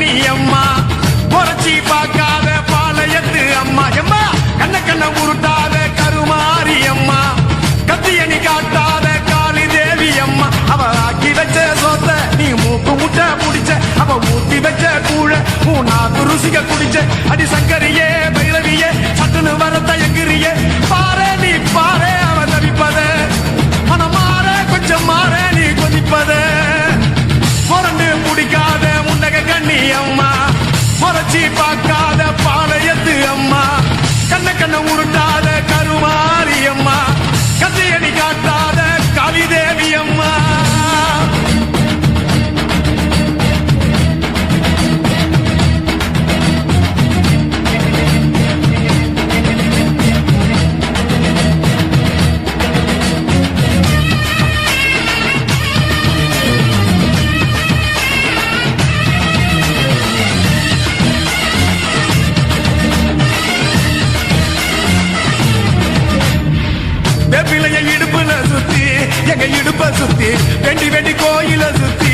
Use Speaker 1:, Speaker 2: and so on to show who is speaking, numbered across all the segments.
Speaker 1: கண்ணி அம்மா முறைச்சி பார்க்காத பாளையத்து அம்மா எம்மா கண்ண கண்ண உருட்டாத கருமாரி அம்மா கத்தியணி காட்டாத காளி தேவி அம்மா அவ ஆக்கி வச்ச சோத்த நீ மூக்கு முட்டை புடிச்ச அவ ஊத்தி வச்ச கூழ மூணாக்கு ருசிக குடிச்ச அடி சங்கரியே பைரவியே சட்டுன்னு வர தயங்குறியே பாரு நீ பாரு அவ தவிப்பத மனம் மாற கொஞ்சம் மாற நீ கொதிப்பத முரண்டு முடிக்காத முண்டக கண்ணி அம்மா முறைச்சி பார்க்காத பாளையத்து அம்மா கண்ண கண்ண உருட்டாத கருமாரி அம்மா கத்தியடி காட்டாத காளிதேவி அம்மா இடுப்புல சுத்தி எங்க இடுப்ப சுத்தி வெண்டி வெண்டி கோயில சுத்தி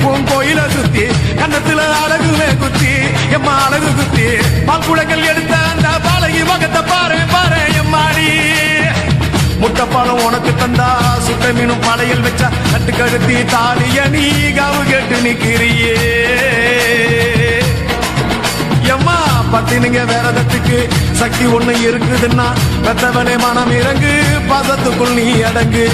Speaker 1: உன் கோயில சுத்தி கண்ணத்துல அழகுல குத்தி எம்மா அழகு குத்தி பால்குளங்கள் எடுத்த அந்த பாலகி மகத்தை பாரு பாரு எம்மாடி முட்டைப்பாலம் உனக்கு தந்தா சுட்ட மீனும் படையில் வச்சா கட்டு கழுத்தி தாலிய நீ காவு கேட்டு நிக்கிறியே எம்மா பத்தினுங்க வேறதத்துக்கு சக்தி ஒண்ணு இருக்குதுன்னா பெத்தவனே மனம் இறங்கு பாசத்துக்குள் நீ அடங்கு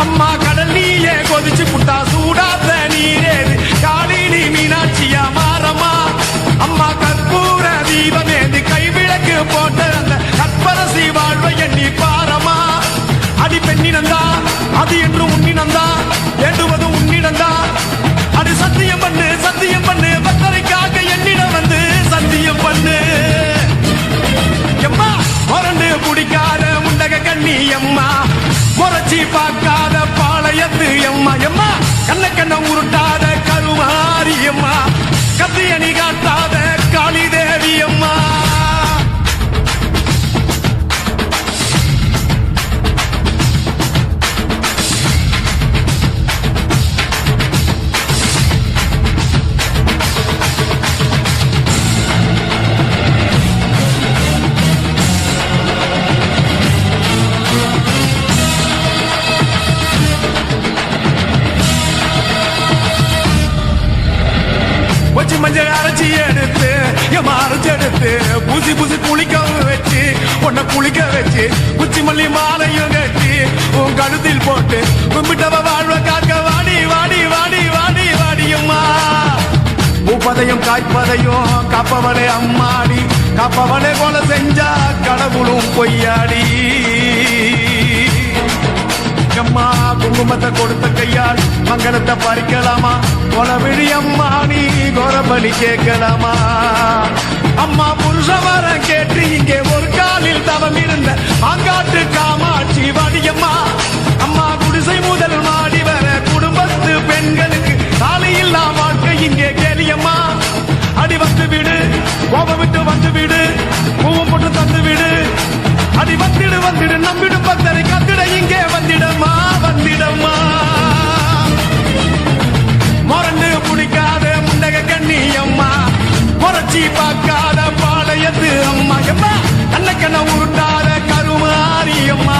Speaker 1: அம்மா கடல் நீயே கொதிச்சு புட்டா சூடாத்த நீரேது காளி நீ மீனாட்சியா மாறம்மா அம்மா கற்பூர தீபமேந்தி கைவிளக்கு போட்ட அந்த கற்பரசி வாழ்வை எண்ணி பாரம்மா அடி பெண்ணினந்தா அது என்று உன்னினந்தா வேண்டுவது உன்னிடந்தா அது சத்தியம் பண்ணு பத்தரைக்காக என்னிடம் வந்து சத்தியம் பண்ணு எம்மா முரண்டு குடிக்காத முண்டக கண்ணி அம்மா முறைச்சி பார்க்காத பாளையத்து அம்மா எம்மா கண்ண கண்ண உருட்டாத கருமாரி அம்மா கத்தியணி காட்டாத காளிதேவி அம்மா மஞ்சள் அரைச்சி எடுத்து அரைச்சி எடுத்து பூசி பூசி குளிக்க வச்சு உன்னை குளிக்க வச்சு குச்சி மல்லி மாலையும் கட்டி உன் கழுத்தில் போட்டு கும்பிட்டவ வாழ்வ காக்க வாடி வாடி வாடி வாடி வாடியம்மா பூப்பதையும் காய்ப்பதையும் காப்பவளே அம்மாடி காப்பவளே கொலை செஞ்சா கடவுளும் பொய்யாடி அம்மா குங்குமத்தை கொடுத்த கையால் மங்களத்தை பறிக்கலாமா கொலவிழி அம்மா நீ கோரபலி கேட்கலாமா அம்மா புருஷ வர கேட்டு இங்கே ஒரு காலில் தவம் இருந்த மாங்காட்டு காமாட்சி வாடியம்மா அம்மா குடிசை முதல் மாடி வர குடும்பத்து பெண்களுக்கு தாலி இல்லா வாழ்க்கை இங்கே கேளியம்மா அடி வந்து விடு கோபம் விட்டு வந்து விடு பூவும் போட்டு தந்து விடு அடி வந்துடு நம்பிடு பக்தரை கத்திட இங்கே வந்திடமா வந்திடமா முரண்டு குடிக்காத முண்டக கண்ணி அம்மா முறைச்சி பார்க்காத பாளையத்து அம்மா எம்மா கண்ண கண்ண உருட்டாத கருமாரி அம்மா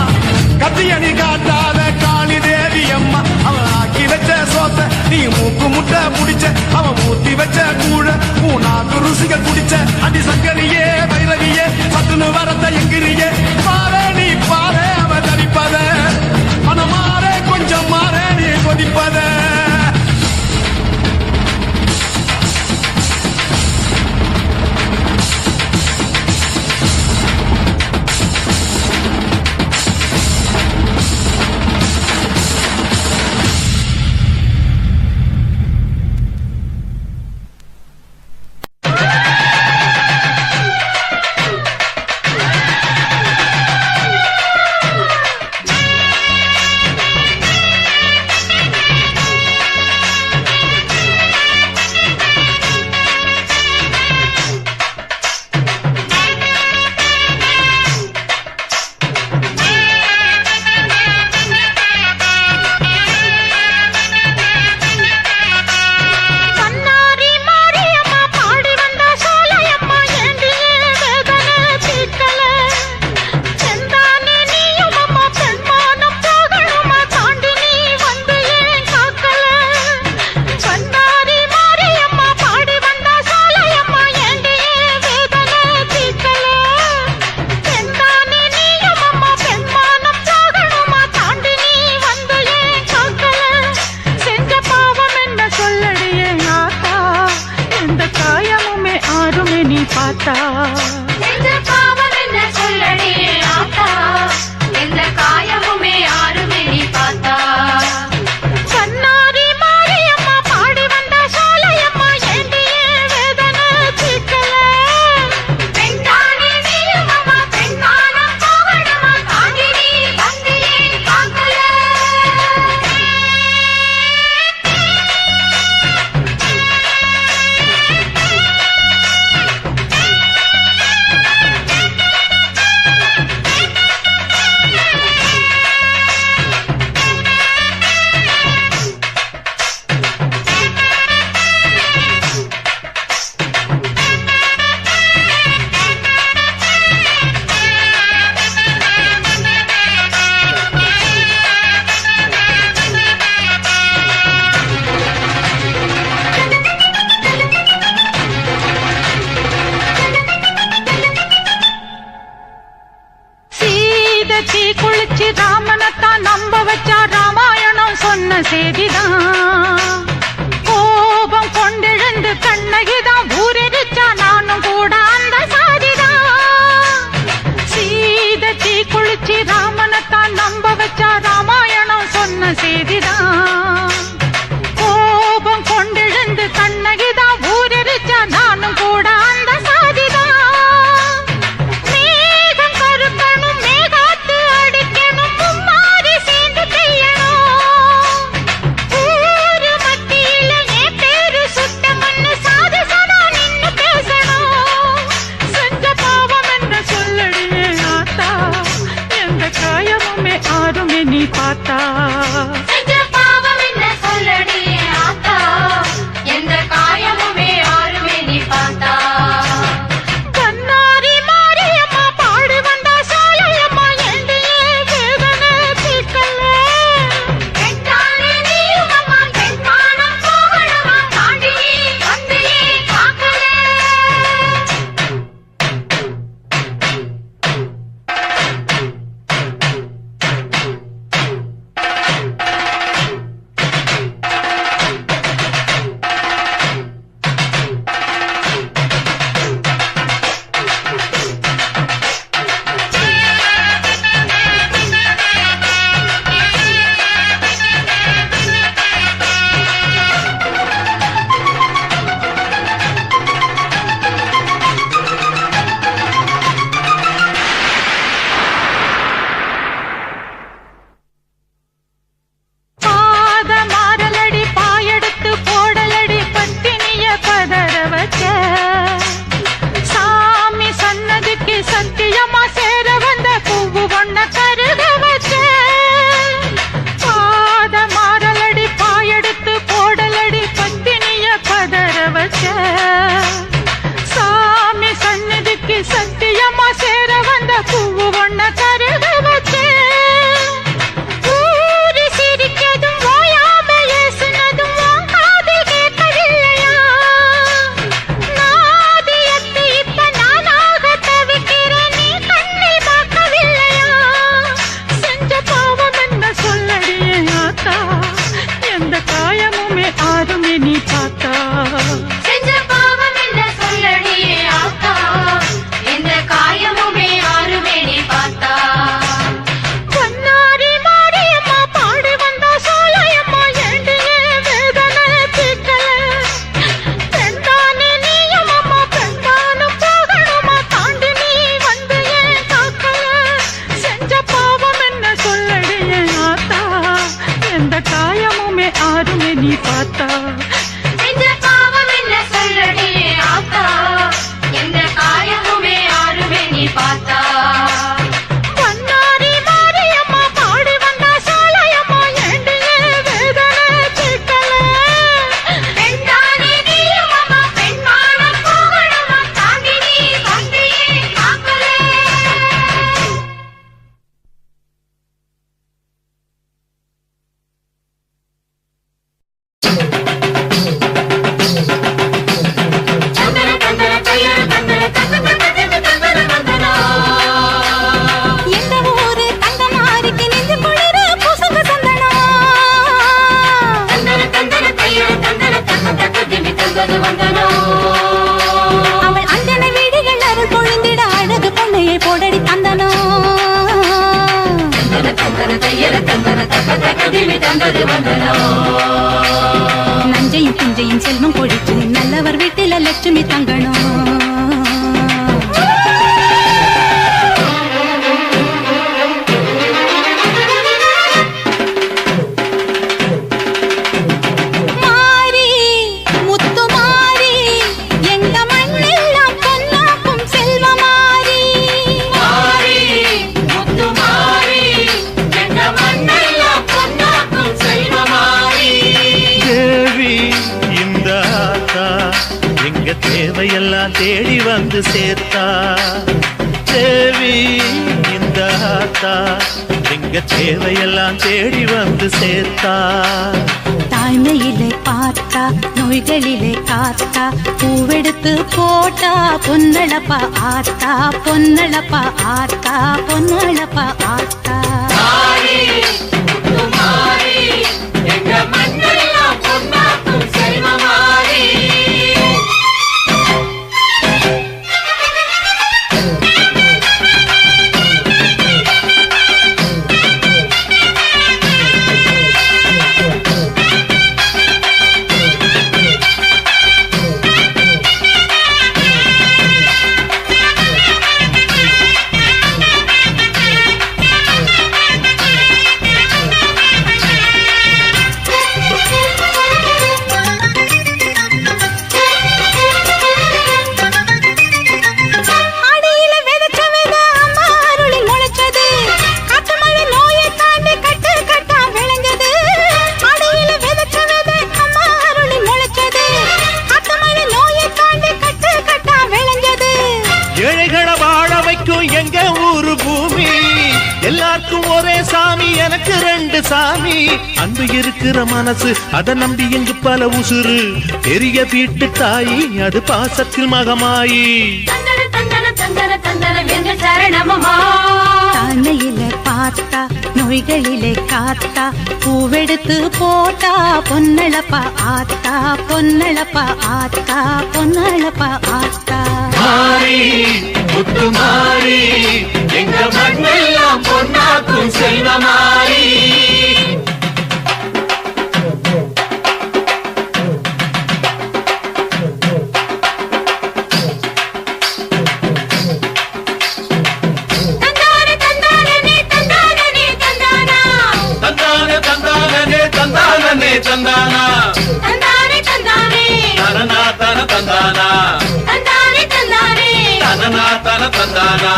Speaker 1: கத்தியணி காட்டாத காளி தேவி அம்மா அவ ஆக்கி வச்ச சோத்த நீ மூக்கு முட்டை புடிச்ச அவ ஊத்தி வச்ச கூழ மூணாக்கு ருசிக குடிச்ச அடி சங்கரியே பைரவியே சட்டுன்னு வரத்த எங்கிரியே பாரு நீ பாரு அவ தரிப்பத மனம் மாற கொஞ்சம் மாற நீ கொதிப்பத
Speaker 2: ஆத்தா.
Speaker 3: செஞ்ச பாவம் என்ன சொல்லடி ஆத்தா, எந்த காயமுமே யாருமே நீ பார்த்தா.
Speaker 2: கண்ணாரி மாரியம்மா பாடி வந்த சோலையம்மா ஏண்டியே வேதனை தீர்க்கல.
Speaker 3: பெண்தானே நீயும் அம்மா, பெண்மானம் போகணுமா, தாண்டி நீ வந்து ஏன் பார்க்கல.
Speaker 2: சீதத்தி குளிச்சு ராமனத்தான் நம்ப வச்சா ராமாயணம் சொன்ன செய்திதான். கோபம் கொண்டெழுந்து கண்ணகிதான் ஊரெரிச்சா நானும் கூட அந்த சாதிதான். சீதத்தி குளிச்சு ராமனத்தான் நம்ப வச்சா ராமாயணம் சொன்ன செய்திதான். கோபம் கொண்டெழுந்து கண்ணகிதான் ஊரெரிச்சா நானும் கூட அந்த சாதிதான். மேகம் கருக்கணும், மேகாத்து அடிக்கணும், மும்மாரி சேர்ந்து பெய்யணும். ஊரு மத்தியில என் பேரு சுத்தம்னு சாதி சனா நின்னு பேசணும். செஞ்ச பாவம் என்ன சொல்லடியே ஆத்தா, எந்த காயமுமே ஆறுமே நீ பார்த்தா.
Speaker 3: செஞ்ச பாவம் என்ன சொல்லடி ஆத்தா, எந்த காயமுமே யாருமே நீ பார்த்தா.
Speaker 2: கண்ணாரி மாரியம்மா பாடி வந்த சோலையம்மா ஏண்டியே வேதனை தீர்க்கல.
Speaker 3: பெண்தானே நீயும் அம்மா, பெண்மானம் போகணுமா, தாண்டி நீ வந்து ஏன் பார்க்கல.
Speaker 2: பாத மாறலடி பாயெடுத்து போடலடி பத்தினிய பதற வச்ச. சாமி சன்னதிக்கு சத்தியமா சேர வந்த பூவு ஒண்ண கருக வச்ச. பாத மாறலடி பாயெடுத்து போடலடி பத்தினிய பதற வச்ச. சாமி சன்னதிக்கு சத்தியமா சேர வந்த பூவு ஒண்ண கருக வச்ச. ஊரு சிரிக்கதும் ஓயாம ஏசுனதும் உன் காதில் கேட்கவில்லையா? நாதியத்து இப்ப நானாக தவிக்கிறேன், நீ கண்ணில் பார்க்கவில்லையா? செஞ்ச பாவம் என்ன சொல்லடியே ஆத்தா, எந்த காயமுமே ஆறுமே நீ பார்த்தா.
Speaker 3: செஞ்ச பாவம் என்ன சொல்லடி ஆத்தா, எந்த காயமுமே யாருமே நீ பார்த்தா.
Speaker 2: கண்ணாரி மாரியம்மா பாடி வந்த சோலையம்மா ஏண்டியே வேதனை தீர்க்கல. பெண்தானே நீயும் அம்மா, பெண்மானம் போகணுமா, தாண்டி நீ வந்து ஏன் காக்கல. செஞ்ச பாவம் என்ன சொல்லடியே ஆத்தா, எந்த காயமுமே ஆறுமே நீ பார்த்தா.
Speaker 3: செஞ்ச பாவம் என்ன சொல்லடி ஆத்தா, எந்த காயமுமே யாருமே நீ பார்த்தா.
Speaker 2: கண்ணாரி மாரியம்மா பாடி வந்த சோலையம்மா ஏண்டியே வேதனை தீர்க்கல.
Speaker 3: பெண்தானே நீயும் அம்மா, பெண்மானம் போகணுமா, தாண்டி நீ வந்து ஏன் பார்க்கல.
Speaker 2: அவள் அந்தன வீடுகள்
Speaker 3: தக்கதிமி தந்தது வந்தனம்
Speaker 2: நஞ்சையும் புஞ்சையும் செல்வம் கொழிச்சு நல்லவர் வீட்டில லட்சுமி தங்கணும்
Speaker 4: தேவையெல்லாம் தேடி வந்து சேர்த்தா தேவி இந்த ஆத்தா எங்க தேவையெல்லாம் தேடி வந்து சேர்த்தா
Speaker 2: தாய்மையிலே பார்த்தா நோய்களிலே காத்தா பூவெடுத்து போட்டா பொன்னழப்பா ஆத்தா பொன்னழப்பா ஆத்தா பொன்னழப்பா ஆத்தா
Speaker 4: எங்க ஊரு பூமி எல்லாருக்கும் ஒரே சாமி எனக்கு ரெண்டு சாமி அன்பு இருக்கிற மனசு அதை நம்பி எங்கு பல உசுறு பெரிய வீட்டு தாயி அது பாசத்தில் மகமாயி
Speaker 2: தாய்மையிலே பார்த்தா நோய்களிலே காத்தா பூவெடுத்து போட்டா பொன்னழப்பா ஆத்தா பொன்னழப்பா ஆத்தா பொன்னழப்பா ஆத்தா
Speaker 4: மாறி முத்து மாறி எங்க மண்ணெல்லாம் பொன்னாக்கும் செல்வமாரி தந்தானா தந்தானே தந்தானே தனனா தன தந்தானா தந்தானே தந்தானே தனனா தன தந்தானா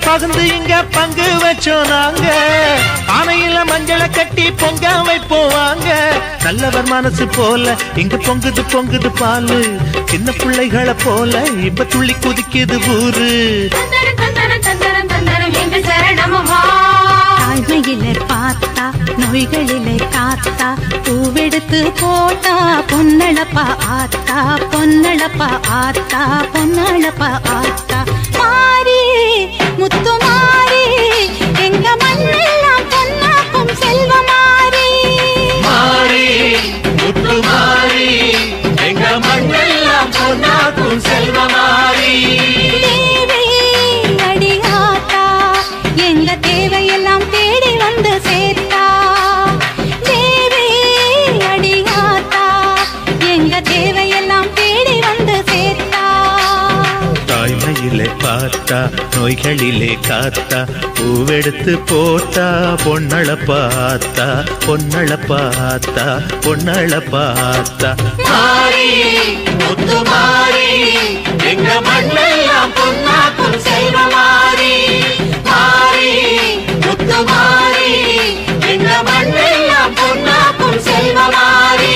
Speaker 4: பகிர்ந்து இங்க பங்கு வச்சோம் நாங்க ஆனையில மஞ்சளை கட்டி பொங்க வைப்போம் வாங்க நல்லவர் மனசு போல இங்க பொங்குது பொங்குது பாலு சின்ன பிள்ளைகளை போல இப்ப துள்ளி குதிக்குது ஊரு
Speaker 2: தாய்மையிலே பார்த்தா நோய்களிலே காத்தா பூவெடுத்து போட்டா பொன்னழப்பா ஆத்தா பொன்னழப்பா ஆத்தா பொன்னழப்பா ஆத்தா மாறி முத்து மாறி எங்க மண்ணெல்லாம் பொன்னாக்கும் செல்வமாரி
Speaker 4: மாறி முத்து மாறி எங்க மண்ணெல்லாம் பொன்னாக்கும் செல்வமாரி
Speaker 2: தேவி அடியாத்தா எங்க தேவையெல்லாம் தேடி வந்து சேர்த்தா தேவி அடியாத்தா எங்க தேவையெல்லாம் தேடி வந்து சேர்த்தா
Speaker 4: தாய்மையிலே பார்த்தா நோய்களிலே காத்தா பூவெடுத்து போட்டா பொன்னழப்பாத்தா பொன்னழப்பாத்தா பொன்னழப்பாத்தா மாறி முத்து மாறி எங்க மண்ணெல்லாம் பொன்னாக்கும் செல்வமாரி மாறி முத்து மாறி எங்க மண்ணெல்லாம் பொன்னாக்கும் செல்வமாரி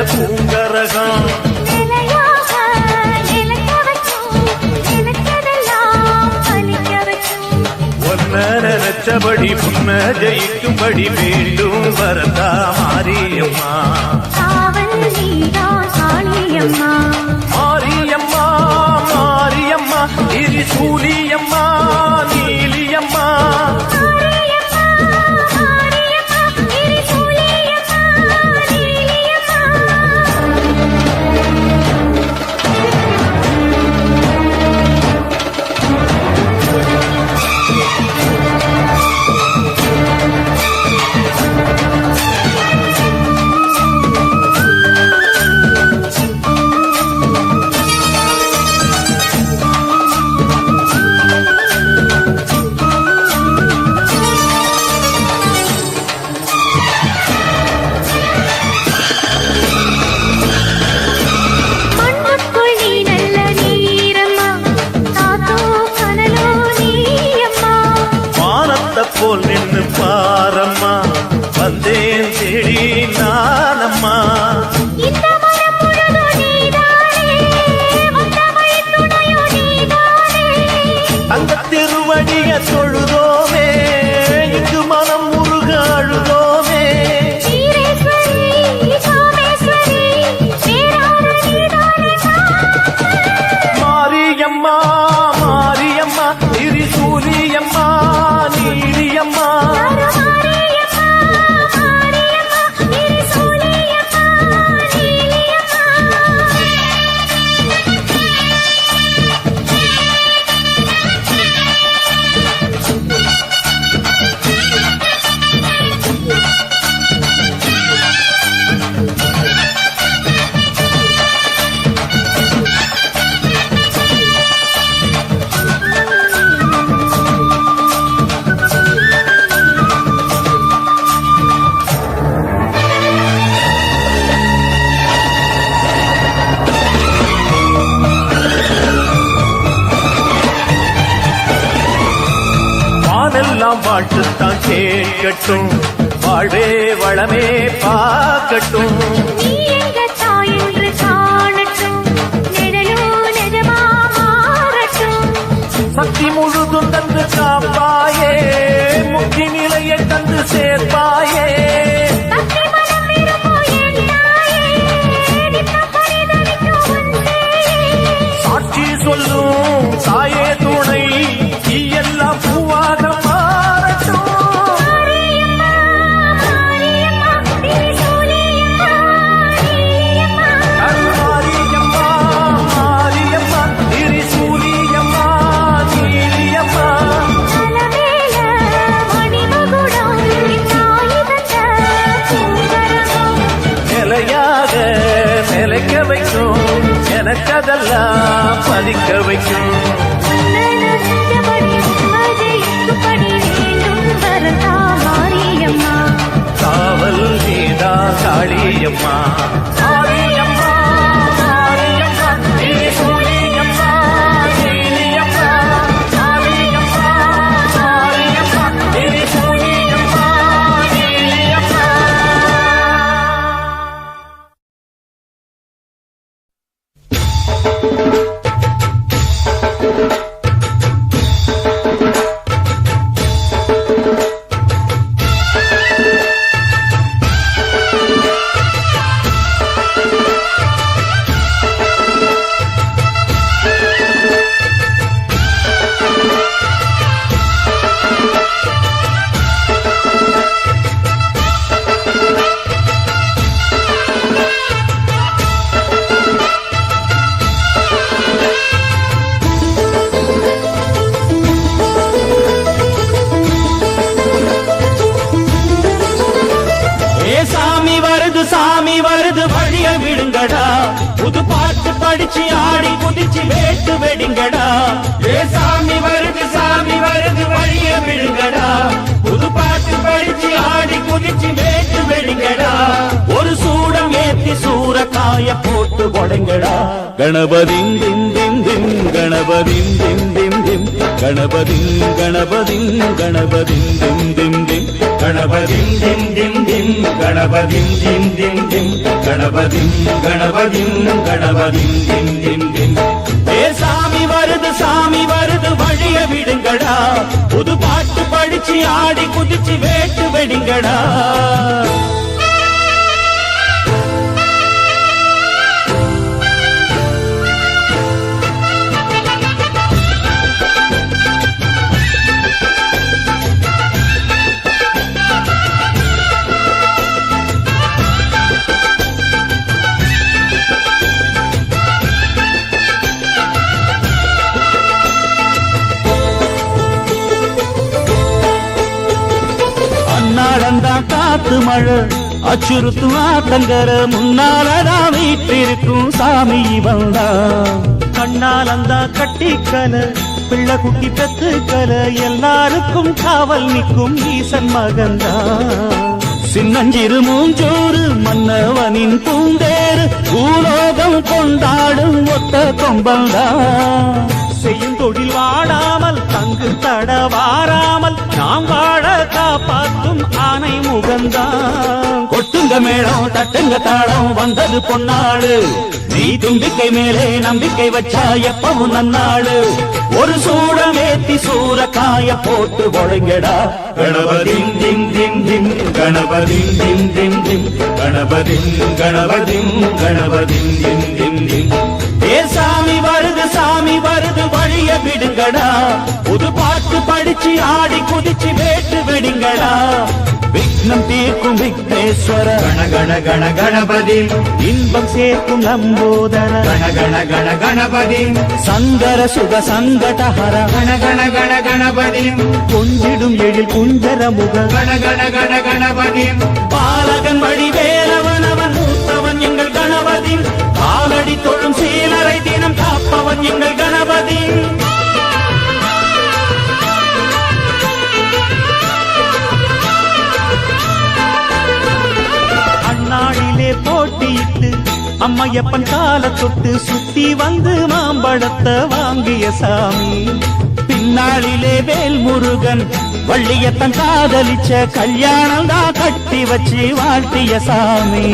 Speaker 4: பூங்கரகம்
Speaker 2: நிலையாக நிலைக்க வைக்கும் நினைச்சதெல்லாம் பலிக்க வைக்கும்
Speaker 4: ஒன்ன நினைச்சபடி புன்ன ஜெயிக்கும்படி மீண்டும் வரதா மாரியம்மா
Speaker 2: காவல் நீதான் காளியம்மா
Speaker 4: மாரியம்மா மாரியம்மா திரிசூலியம்மா நீலியம்மா
Speaker 2: மாரியம்மா மாரியம்மா திரிசூலியம்மா நீலியம்மா மண்ணுக்குள் நீ நல்ல நீரம்மா காத்தோ கனலோ நீயம்மா
Speaker 4: வானத்தை போல் நின்னு பாரம்மா வந்தேன் தேடி நானம்மா
Speaker 2: இந்த மனம் முழுதும் நீதானே வந்த வழி துணையோ நீதானே
Speaker 4: அந்த திருவடிய தொழுதோமே இங்கு மனம் முருக அழுதோமே
Speaker 2: ஈரேஸ்வரி சோமேஸ்வரி பேரான நீதானே
Speaker 4: மாரியம்மா மாரியம்மா திரிசூலியம்மா நீலியம்மா
Speaker 2: மாரியம்மா மாரியம்மா திரிசூலியம்மா நீலியம்மா
Speaker 4: வானெல்லாம் வாழ்த்துத்தான் கேட்கட்டும் வாழ்வே வளமே பார்க்கட்டும்
Speaker 2: நீ எங்க தாய் என்று காணட்டும் நிழலோ நிஜமா மாறட்டும்
Speaker 4: சக்தி முழுதும் தந்து காப்பாயே முக்தி நிலையை தந்து சேர்ப்பாயே
Speaker 2: பக்தி மனம் விரும்போ என் தாயே நித்தம் பரிதவிக்கும் உன் சேயே
Speaker 4: சாட்சி சொல்லும் தாயே துணை நீ எல்லாம் பூவாக மாறட்டும்
Speaker 2: மாரியம்மா மாரியம்மா திரிசூலியம்மா நீலியம்மா
Speaker 4: மாரியம்மா மாரியம்மா திரிசூலியம்மா நீலியம்மா
Speaker 2: அலமேல மணிமகுடம் தாய் தந்த பூங்கரகம்
Speaker 4: நிலையாக நிலைக்க வைக்கும் எனக்கதெல்லாம் பதிக்க வைக்கும்
Speaker 2: நினைச்சபடி ஜெயிக்கும்படி வேண்டும் வரதா மாரியம்மா
Speaker 4: காவல் நீதா காளியம்மா மாரியம்மா மாரியம்மா திரிசூலியம்மா நீலியம்மா மாரியம்மா மாரியம்மா திரிசூலியம்மா நீலியம்மா
Speaker 5: சாமி வருது வழிய விடுங்கடா புது பாட்டு படிச்சு ஆடி குதிச்சு வேட்டு வெடிங்கடா ஏ சாமி வருது வழிய விடுங்கடா புது பாட்டு படிச்சு ஆடி குதிச்சு வேட்டு வெடிங்கடா ஒரு சூடம் ஏத்தி சூறக்காய போட்டு கொடைங்கடா கணபதின் திம் திம் திம் கணபதின் திம் திம் திம் கணபதின் கணபதின் கணபதின் திம் திம் திம் கணபதிம் திம் திம் திம் கணபதிம் திம் திம் திம் கணபதிம் கணபதிம் கணபதிம் திம் திம் திம் ஏ சாமி வருது வழிய விடுங்கடா புது பாட்டு படிச்சு ஆடி குதிச்சு வேட்டு வெடிங்கடா அன்னாடந்தான் காத்து மழை அச்சுறுத்தும் ஆத்தங்கர முன்னாலதான் வீட்டிருக்கும் சாமி வந்தா கண்ணாலந்தா கட்டிக்கல பிள்ளை குட்டி பெத்துக்கல எல்லாருக்கும் காவல் நிற்கும் ஈசன் மகந்தா சின்னஞ்சிறு மூஞ்சோறு மன்னவனின் பூந்தேறு பூலோகம் கொண்டாடும் ஒத்த கொம்பந்தா செய்யும் தொழில் வாடாமல் தங்கு தட வாராமல் நாம் வாழ காப்பாற்றும் ஆனை முகந்தான் கொட்டுங்க மேளம் தட்டுங்க தாளம் வந்தது பொன்னாடு நீ தும்பிக்கை மேலே நம்பிக்கை வச்சா எப்பவும் நன்னாடு ஒரு சூடம் ஏத்தி சூறக்காய போட்டு ஒழுங்கடா கணபதிம் திம் திம் திம் கணபதிம் திம் திம் திம் கணபதிம் கணபதிம் கணபதிம் திம் திம் திம் ஏ சாமி வருது வழிய விடுங்கடா புது பாட்டு படிச்சு ஆடி குதிச்சு வேட்டு வெடிங்கடா விக்னம் தீர்க்கும் விக்னேஸ்வர
Speaker 1: கண கண கண கணபதி
Speaker 5: இன்பம் சேர்க்கும் நம்போதர
Speaker 1: கண கண கண கணபதி
Speaker 5: சங்கர சுக சங்கடஹர
Speaker 1: கண கண கண கணபதி
Speaker 5: கொஞ்சிடும் எழில் குஞ்சர முக
Speaker 1: கண கண கண கணபதி
Speaker 5: பாலகன் வடிவேலவன் அவன் மூத்தவன் எங்கள் கணபதி காலடி தொழும் சீலரை தினம் காப்பவன் எங்கள் கணபதி அந்நாளிலே போட்டியிட்டு அம்மையப்பன் கால தொட்டு சுத்தி வந்து மாம்பழத்தை வாங்கிய சாமி பின்னாளிலே வேல் முருகன் வள்ளியத்தன் காதலிச்ச கல்யாணம் தான் கட்டி வச்சு வாழ்த்திய சாமி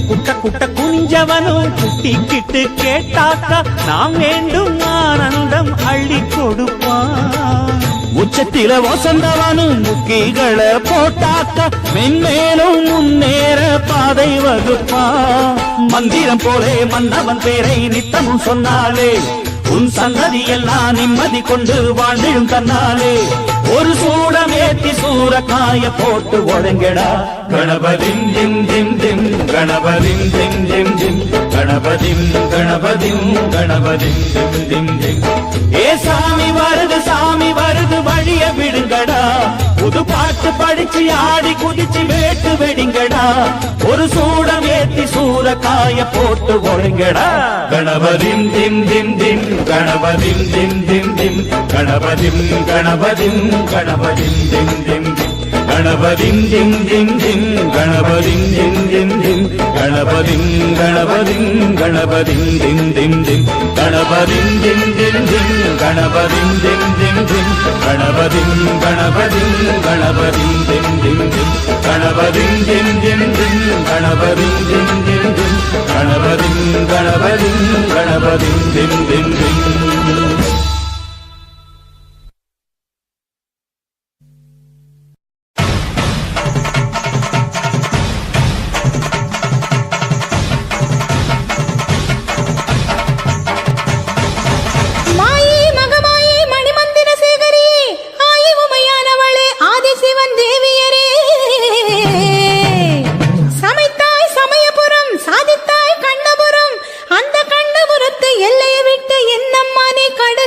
Speaker 5: குட்ட குட்ட குனிஞ்சவனும் குட்டிக்கிட்டு கேட்டாக்கா நாம் வேண்டும் ஆனந்தம் அள்ளி கொடுப்பான் உச்சத்தில வசந்தவனும் முக்கிகளை போட்டாக்கா மென்மேலும் முன்னேற பாதை வகுப்பான் மந்திரம் போலே மன்னவன் பேரை நித்தமும் சொன்னாலே உன் சந்ததி எல்லாம் நிம்மதி கொண்டு வாழ்ந்திடும் தன்னாலே ஒரு சூடம் ஏத்தி சூறக்காய போட்டு ஒழுங்கடா
Speaker 1: கணபதிம் திம் திம் திம் கணபதிம் திம் திம் திம் கணபதிம் கணபதிம் கணபதிம் திம் திம் திம்
Speaker 5: ஏ சாமி வருது வழிய விடுங்கடா புது பாட்டு படிச்சு ஆடி குதிச்சு வேட்டு வெடிங்கடா ஒரு சூடம் ஏத்தி சூறக்காய போட்டு ஒழுங்கடா
Speaker 1: கணபதிம் திம் திம் திம் கணபதிம் திம் திம் திம் கணபதிம் கணபதிம் கணபதிம் திம் திம் திம் கணபதிம் திம் திம் திம் கணபதிம் திம் திம் திம் கணபதிம் கணபதிம் கணபதிம் திம் திம் திம் கணபதிம் திம் திம் திம் கணபதிம் திம் திம் திம் கணபதிம் கணபதிம் கணபதிம் திம் திம் திம் கணபதிம் திம் திம் திம் கணபதிம் திம் திம் திம் கணபதிம் கணபதிம் கணபதிம் திம் திம் திம்
Speaker 2: மாயி மகமாயி மணிமந்திர சேகரி ஆயி உமையானவளே ஆதிசிவன் தேவியரே சமைத்தாய் சமயபுரம் சாதித்தாய் கண்ணபுரம் அந்த கண்ணபுரத்து எல்லையை விட்டு என்னம்மா நீ கடல்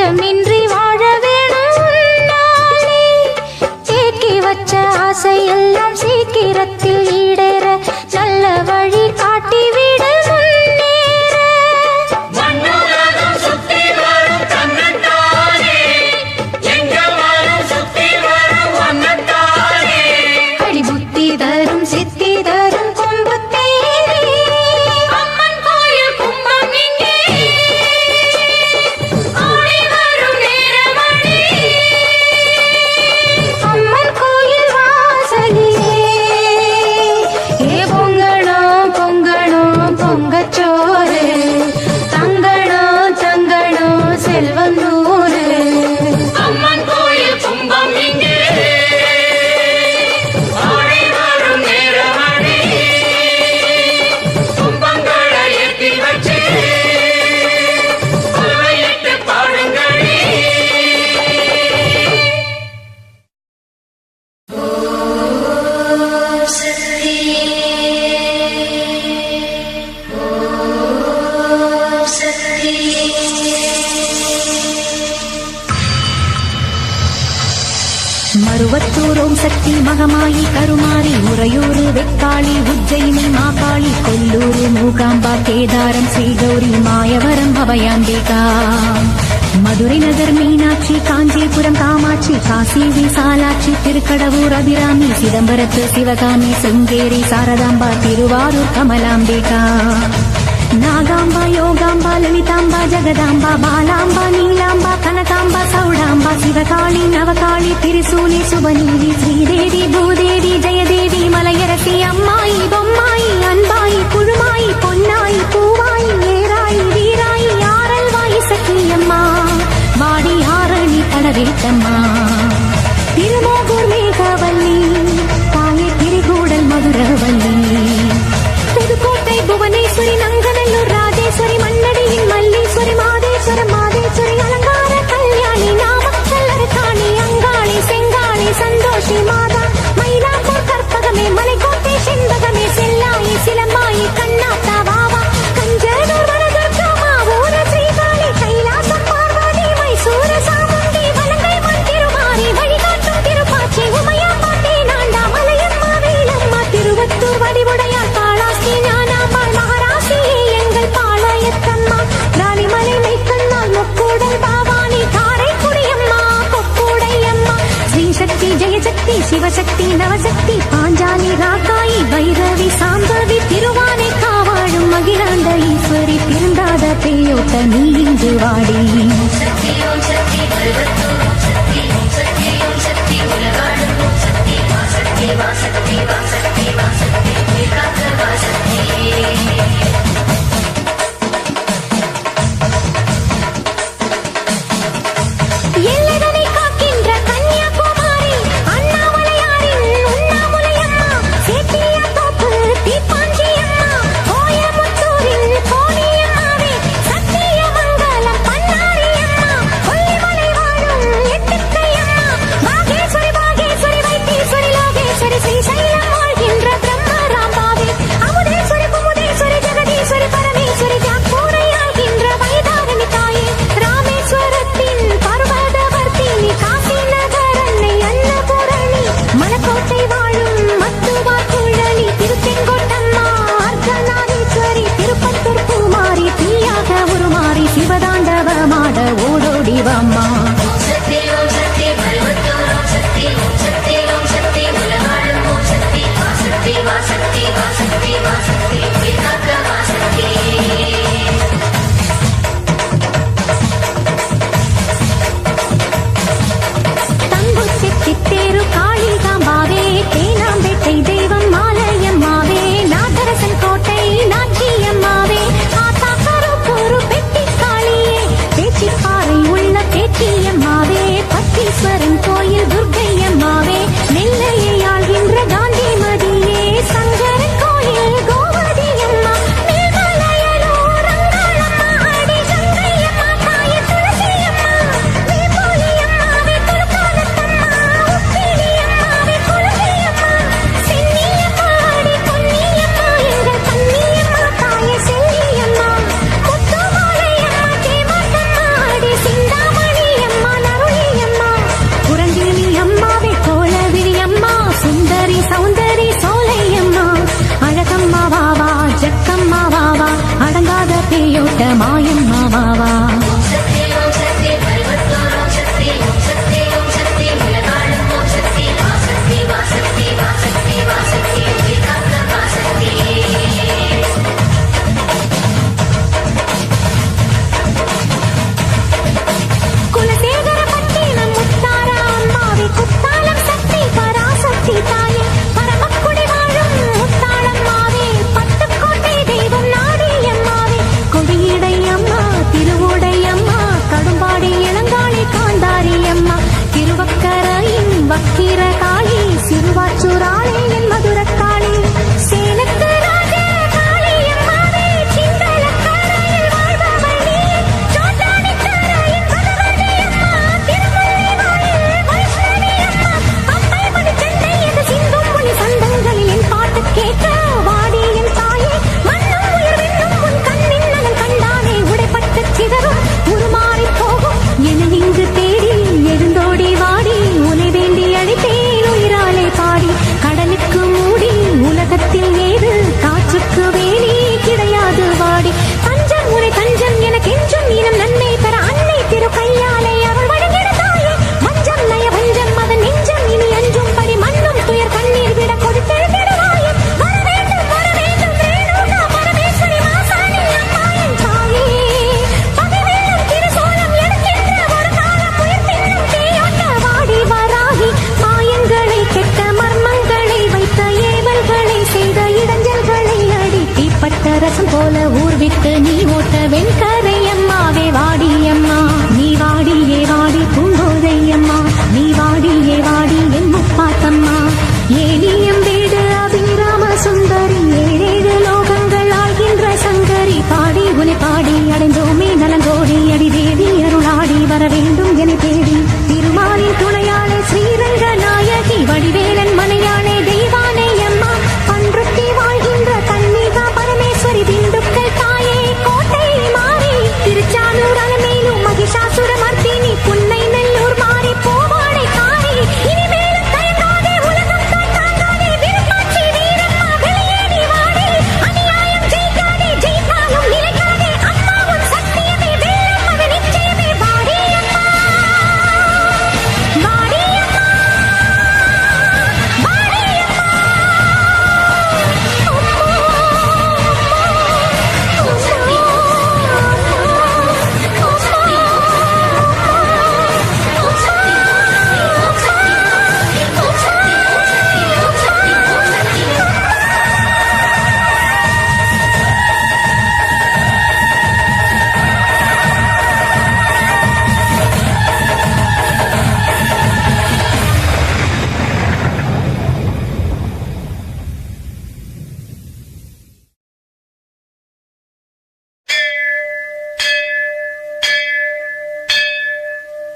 Speaker 2: பஞ்சமின்றி வாழ வேணும் உன்னாலே. தேக்கி வச்ச ஆசையெல்லாம் சீக்கிரத்தில் ஈடேற நல்ல வழி காட்டிவிட முன்னேற.
Speaker 3: மண்ணுலகம் சுத்தி வரும் தன்னைத்தானே, எங்க வரும் சுத்தி வரும் ஒன்னத்தானே.
Speaker 2: அடி புத்தி தரும் சித்தி தரும் கொம்பு தேரே.
Speaker 3: அம்மன் கோயில் கும்பம் இங்கே, ஆடி வரும் நேரமணி.
Speaker 2: அம்மன் கோயில் வாசலிலே ஏ பொங்கணும் பொங்கணும் பொங்கச்சோறு. தங்கணும் தங்கணும் செல்வம் நூறு.
Speaker 3: அம்மன் கோயில் கும்பம் இங்கே, ஆடி வரும் நேரமணி. கும்பங்களை ஏற்றி வச்சு குலவையிட்டு பாடுங்களே.
Speaker 2: மருவத்தூர் ஓம் சக்தி மகமாயி கருமாரி உறையூரு வெக்காளி உஜ்ஜயினி மாகாளி கொல்லூரு மூகாம்பா கேதாரம் ஸ்ரீகௌரி மாயவரம் அபயாம்பிகா. மதுரை நகர் மீனாட்சி காஞ்சிபுரம் காமாட்சி காசி விசாலாட்சி திருக்கடவூர் அபிராமி சிதம்பரத்து சிவகாமி சிங்கேரி சாரதாம்பா திருவாரூர் கமலாம்பிகா. நாகாம்பா யோகாம்பா லலிதாம்பா ஜெகதாம்பா பாலாம்பா நீலாம்பா கனகாம்பா சௌடாம்பா சிவகாளி நவகாளி திரிசூலி சுபநீதி ஸ்ரீதேவி பூதேவி ஜெயதேவி மலையரசி அம்மாயி பொம்மாயி அன்பாயி குழுமாயி பொன்னாயி பூவாயி ஏராயி வீராயி ஆரல்வாயி சக்கியம்மா வாடி ஆரணி தடவேட்டம்மா. திருமோகூர் மேகவல்லி தாயே திரிகூடல் மதுரவல்லி. புதுக்கோட்டை புவனேஸ்வரி நங்கநல்லூர் ராஜேஸ்வரி மண்ணடியின் மல்லீஸ்வரி மாதேஸ்வரம் மாதேஸ்வரி அலங்கார கல்யாணி நாமக்கல் அரக்காணி அங்காளி செங்காளி சந்தோஷி மாதா மயிலாப்பூர் கற்பகமே மலைக்கோட்டை செண்பகமே செல்லாயி சிலம்பாயி கண்ணாத்தா வாவா கஞ்சனூர் வனதுர்கா மாவூர ஸ்ரீகாளி கைலாசம் பார்வதி மைசூர சாமுண்டி வலங்கை மண் திருமாரி வழிகாட்டும் திருப்பாச்சி உமையாப்பாட்டி நாண்டா மலையம்மா வேலம்மா திருவத்தூர் வடிவுடையார் காளாஸ்தி ஞானாம்பாள் மகாராசியே எங்கள் பாளையத்தம்மா. ராணிமலை மைக்கண்ணால் முக்கூடல் பாவானி காரைக்குடியம்மா கொக்கூடையம்மா. ஸ்ரீசக்தி ஜெயசக்தி சிவசக்தி நவசக்தி பாஞ்சாலி ராக்காயி பைரவி சாம்பவி திருவானை காவாழும் மகிழாண்ட ஈஸ்வரி திருந்தாத பேயோட்ட நீ இங்கு வாடி.
Speaker 3: சக்தி ஓம் சக்தி பருவத்தூர் ஓம் சக்தி ஓம் சக்தி ஓம் சக்தி உலகாடும் ஓம் சக்தி வாசக்தி வாசக்தி வாசக்தி வாசக்தி காக்க வாசக்தி.
Speaker 2: எல்லைதனை காக்கின்ற கன்னியாகுமரி அண்ணாமலையாரின் உண்ணாமுலையம்மா. சேத்தியாத்தோப்பு தீப்பாஞ்சியம்மா கோயமுத்தூரில் கோணியம்மாவே. சத்தியமங்கலம் பண்ணாரியம்மா கொல்லிமலை வாழும் எட்டுக்கையம்மா. பாகேஸ்வரி பாகேஸ்வரி வைத்தீஸ்வரி லோகேஸ்வரி ஸ்ரீசைலம் வாழ்கின்ற பிரம்மராம்பாவே. அமுதேஸ்வரி குமுதேஸ்வரி ஜெகதீஸ்வரி பரமேஸ்வரி ஜாக்கூரையாகின்ற வைதாரணி தாயே. ராமேஸ்வரத்தின் பர்வதவர்த்தினி காசி நகர் அன்னை அன்னபூரணி மலக்கோட்டை வாழும் மத்துவார் குழலி திருச்செங்கோட்டம்மா அர்த்தநாதீஸ்வரி திருப்பத்தூர் பூமாரி தீயாக உருமாறி சிவதாண்டவமாட ஓடோடி வாம்மா.
Speaker 3: ஓம் சக்தி பருவத்தூர் ஓம் சக்தி ஓம் சக்தி ஓம் சக்தி உலகாடும் ஓம் சக்தி வாசக்தி வாசக்தி வாசக்தி வாசக்தி காக்க வாசக்தி.
Speaker 2: தங்குச்சி சித்தேரு காளிகாம்பாவே தேனாம்பேட்டை தெய்வம் மாலையம்மாவே. நாகரசன் கோட்டை நாச்சியம்மாவே. ஆத்தா கருப்பூரு பெட்டி காளியே பேச்சிப்பாறை உள்ள பேச்சியம்மாவே. பத்தீஸ்வரன் கோயில் துர்க்கையம்மாவே. நெல்லையை ஆள்கின்ற காந்திமதியே சங்கரன் கோயில் கோவதியம்மா. மேல்மலையனூர் அங்காளம்மா ஆடி கங்கையம்மா தாய துளசியம்மா. வேப்போலியம்மாவே துலுக்காலத்தம்மா உப்பிலியம்மாவே குலசையம்மா. சென்னியம்மா ஆடி பொன்னியம்மா எங்கள் கன்னியம்மா தாய செல்லியம்மா. முத்துமாலையம்மா கேமாட்டம்மா ஆடி சிந்தாமணி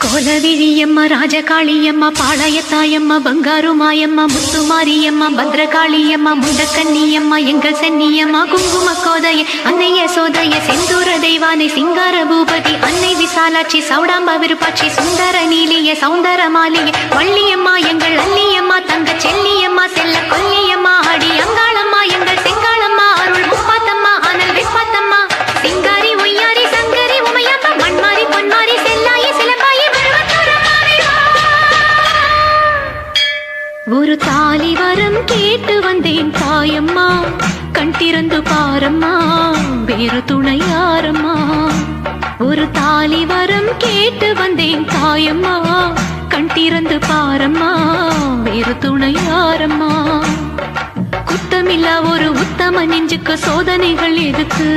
Speaker 2: கோலவிழியம்மா ராஜகாளியம்மா பாளையத்தாயம்மா பங்காரு மாயம்மா முத்துமாரியம்மா பத்ரகாளியம்மா முண்டக்கன்னியம்மா எங்கள் சென்னியம்மா குங்கும கோதைய அன்னைய சோதைய செந்தூர தெய்வானை சிங்கார பூபதி அன்னை விசாலாட்சி சௌடாம்ப விருப்பாட்சி சுந்தர நீலிய சௌந்தர மாலிய வள்ளியம்மா எங்கள் அல்லியம்மா தங்க செல்லியம்மா செல்ல கொல்லியம்மா அடி அங்காளம்மா எங்கள் செங்காளம்மா அருள் முப்பாத்தம்மா அனல் வெப்பாத்தம்மா சிங்காரி ஒய்யாரி சங்கரி உமையம்மா மண்மாரி பொன்மாரி செல்லாயி சிலம்பாயி ஒரு தாலி வரம் கேட்டு வந்தேன் தாயம்மா கண் திறந்து பாரம்மா வேறு துணை யாரம்மா ஒரு தாலி வரம் கேட்டு வந்தேன் தாயம்மா கண் திறந்து பாரம்மா வேறு துணை யாரம்மா குத்தமில்லா ஒரு உத்தம நெஞ்சுக்கு சோதனைகள் எதுக்கு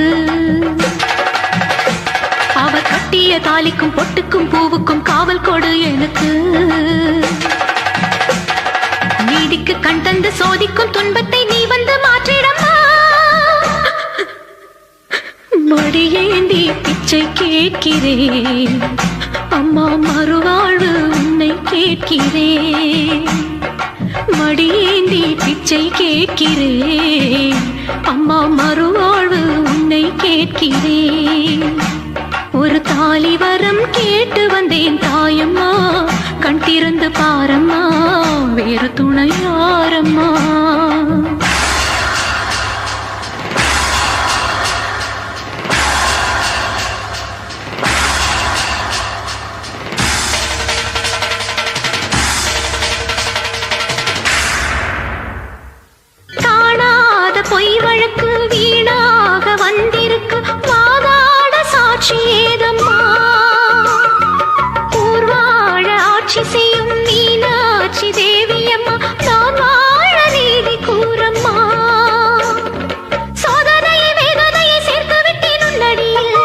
Speaker 2: அவ கட்டிய தாலிக்கும் பொட்டுக்கும் பூவுக்கும் காவல் கொடு எனக்கு நீதிக்கு கண் தந்து சோதிக்கும் துன்பத்தை நீ வந்து மாற்றிடம்மா மடியேந்தி பிச்சை கேட்கிறேன் அம்மா மறுவாழ்வு உன்னை கேட்கிறேன் மடியேந்தி பிச்சை கேட்கிறேன் அம்மா மறுவாழ்வு உன்னை கேட்கிறேன் ஒரு தாலி வரம் கேட்டு வந்தேன் தாயம்மா கண் திறந்து பாரம்மா வேறு துணை யாரம்மா காணாத பொய் வழக்கு வீணாக வந்திருக்கு வாதாட சாட்சி ஏதம்மா ஊர்வாழ ஆட்சி செய்யும் மீனாட்சி தேவியம்மா நான் வாழ நீதி கூறம்மா சோதனையை வேதனையை சேர்த்து விட்டேன் உன்னடியில்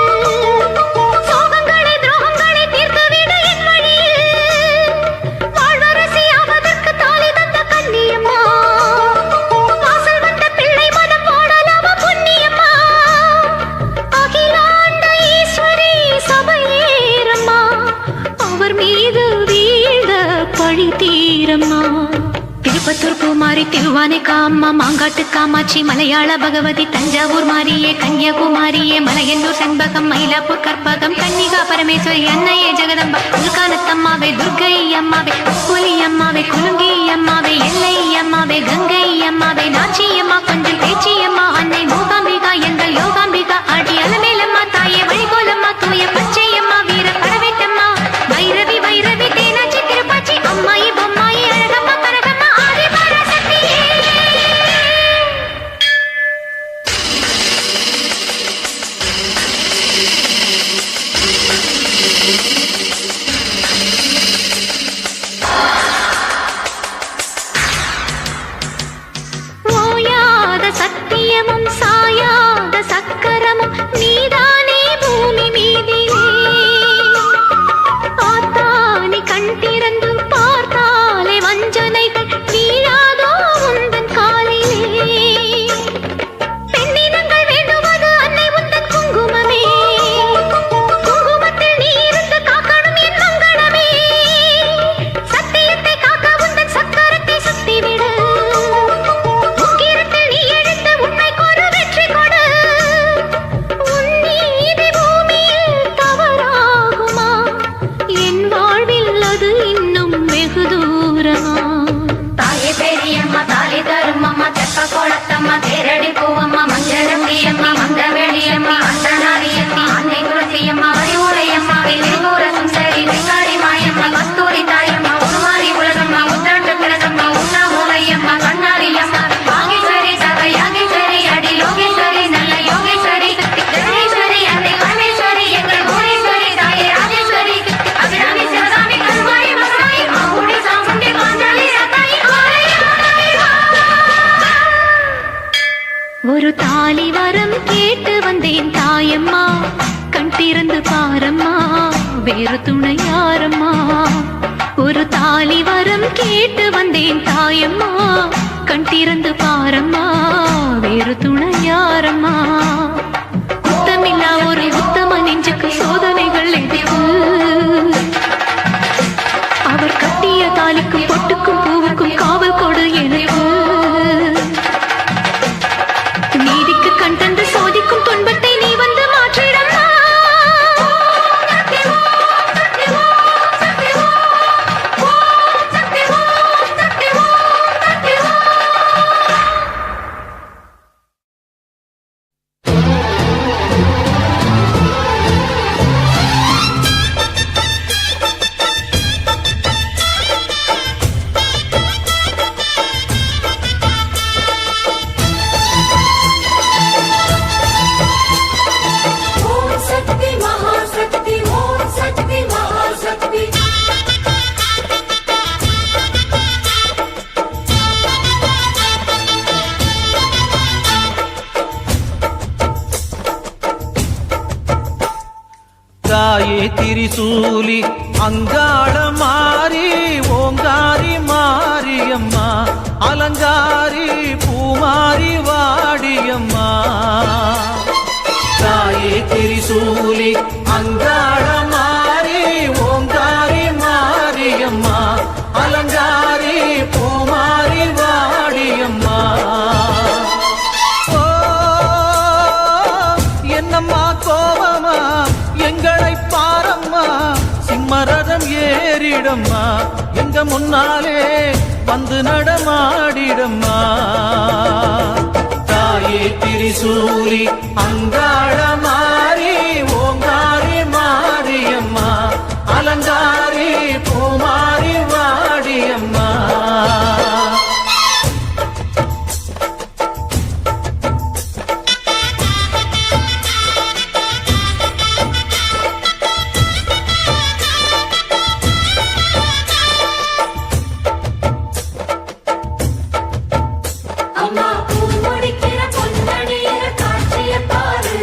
Speaker 2: சோகங்களை துரோகங்களை தீர்த்து விட என் வழியில் வாழ்வரசி ஆவதற்கு தாலி தந்த கன்னியம்மா வாசல் வந்த பிள்ளை மனம் போடலாமா புண்ணியம்மா அகிலாண்ட ஈஸ்வரி சபையேரம்மா அவர் மீது வீழ்ந்த பழி தீரம்மா திருப்பத்தூர் பூமாரி திருவானை காம்மா மாங்காட்டு காமாட்சி மலையாள பகவதி தஞ்சாவூர் மாரியே கன்னியாகுமாரியே மலையன்னூர் செண்பகம் மயிலாப்பூர் கற்பகம் கன்னிகா பரமேஸ்வரி அன்னையே ஜெகதம்பா உல்கானத்தம்மாவே துர்கை அம்மாவே புலி அம்மாவே குலுங்கி அம்மாவே எல்லை அம்மாவே கங்கை அம்மாவே நாச்சி அம்மா கொஞ்சம் பேச்சி அம்மா அன்னை மூகாம்பிகா எங்கள் யோகாம்பிகா ஆடி அலமேலம்மா தாயே வழிகோலம்மா தூய பச்சையம்மா வீர பரவேட்டம்மா வைரவி வைரவி தேனாச்சி திருப்பாச்சி அம்மாயி பொம்மாயி அழகம்மா பரகம்மா ஆதி பராசக்தியே ஓயாத சத்தியமும் சாயாத சக்கரமும் நீதானே பூமி மீதிலே ஆத்தானி கண் திறந்து பார்த்தாலே வஞ்சனைகள் வீழாதோ உந்தன் காலிலே பெண்ணினங்கள் வேண்டுவது அன்னை உந்தன் குங்குமமே குங்குமத்தில் நீ இருந்து காக்கணும் என் மங்களமே சத்தியத்தை காக்க உந்தன் சக்கரத்தை சுத்திவிடு உக்கிரத்தில் நீ எடுத்த உண்மை கொரு வெற்றி கொடு உன் நீதி பூமியில் தவறாகுமா என் வாழ்வில் அது இன்னும் வெகு தூரமா தாயே பெரியம்மா தாலி தருமம்மா தெப்ப கோலத்தம்மா தேரடி பூவம்மா மஞ்சளம்மா மந்தவெளியம்மா அந்தனாரியம்மா அன்னை குலசியம்மா வரிவுரையம்மா திருபுர சுந்தரி வெங்காடி மாயம்மா கஸ்தூரி தாயம்மா உருமாறி உலகம்மா உத்தாண்டு கிழக்கம்மா உண்ணாமூலையம்மா கண்ணாரியம்மா வாகேஸ்வரி சகை யாகேஸ்வரி அடி லோகேஸ்வரி நல்ல யோகேஸ்வரி ஜெகதீஸ்வரி அன்னை பரமேஸ்வரி எங்கள் பூரேஸ்வரி தாயே ராஜேஸ்வரி அபிராமி சிவகாமி கருமாரி மகமாயி மாங்குடி சாமுண்டி பாஞ்சாலி ரத்தாயி ஒரு தாலி வரம் கேட்டு வந்தேன் தாயம்மா கண் திறந்து பாரம்மா வேறு துணை யாரம்மா ஒரு தாலி வரம் கேட்டு வந்தேன் தாயம்மா கண் திறந்து பாரம்மா வேறு துணை யாரம்மா குத்தமில்லா ஒரு உத்தம நெஞ்சுக்கு சோதனைகள் எதுக்கு தாலிக்கும் பொட்டுக்கும் பூவுக்கும் காவல் கொடு எனக்கு நீதிக்கு கண் தந்து சோதிக்கும் துன்பத்தை நீ வந்து மாற்றிடம்மா
Speaker 3: ஓம் சக்தி மகாசக்தி ஓம் சக்தி மகாசக்தி
Speaker 4: தாயே திரிசூலி அங்காள மாறி ஓங்காரி மாரியம்மா அலங்காரி பூமாரி வாடியம்மா தாயே திரிசூலி அங்காள மாறி ஓங்காரி மாரியம்மா அலங்காரி பூமாரி வாடியம்மா ஓ என்னம்மா கோபமா எங்களை பாரம்மா சிம்மரதம் ஏறிடம்மா எங்க முன்னாலே வந்து நடமாடிடம்மா தாயே திரிசூலி அங்காள மாறி ஓங்காரி மாரியம்மா அலங்காரி பூமாரி வாடியம்மா
Speaker 3: அம்மா பூமுடிக்கிற பொன்னணியிற காட்சிய பாரு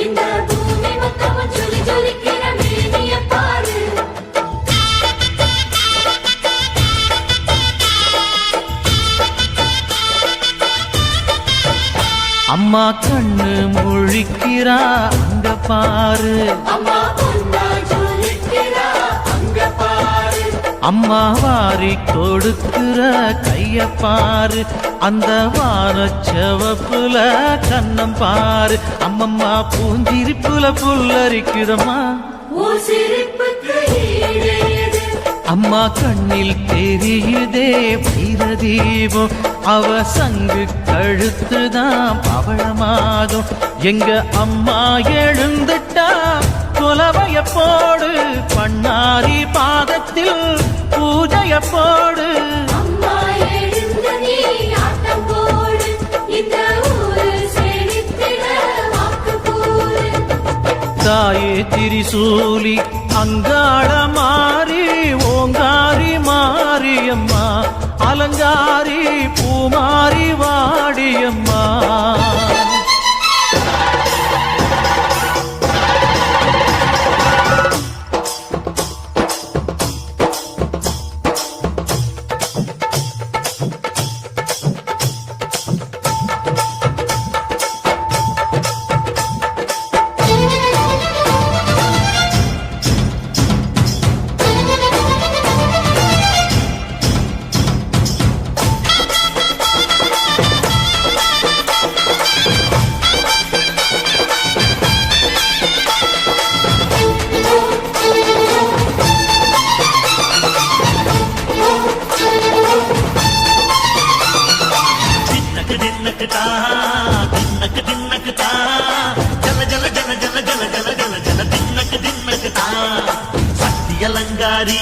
Speaker 3: இந்த பூமி மொத்தமும் ஜொலி ஜொலிக்கிற மேனிய பாரு
Speaker 4: அம்மா கண்ணு முழிக்கிறா அங்க பாரு
Speaker 3: அம்மா பொன்னா ஜொலிக்கிற அங்க பாரு
Speaker 4: அம்மா வாரி கொடுக்கிற கைய பாரு அந்த வானச்சவப்புல கண்ணம் பாரு அம்மம்மா பூஞ்சிரிப்புல புல்லரிக்குதம்மா
Speaker 3: ஓ சிரிப்புக்கு ஈடேது
Speaker 4: அம்மா கண்ணில் தெரியுதே வைரதீபம் அவ சங்கு கழுத்துதான் பவளமாகும் எங்க அம்மா எழுந்துட்டா குலவைய போடு பண்ணாரி பாதத்தில் பூஜைய போடு
Speaker 3: அம்மா எழுந்து நீ ஆட்டம் போடு இந்த ஊரு செழித்திட வாக்கு கூறு
Speaker 4: தாயே திரிசூலி அங்காள மாறி ஓங்காரி மாரியம்மா அலங்காரி பூமாரி வாடியம்மா
Speaker 6: அலங்காரி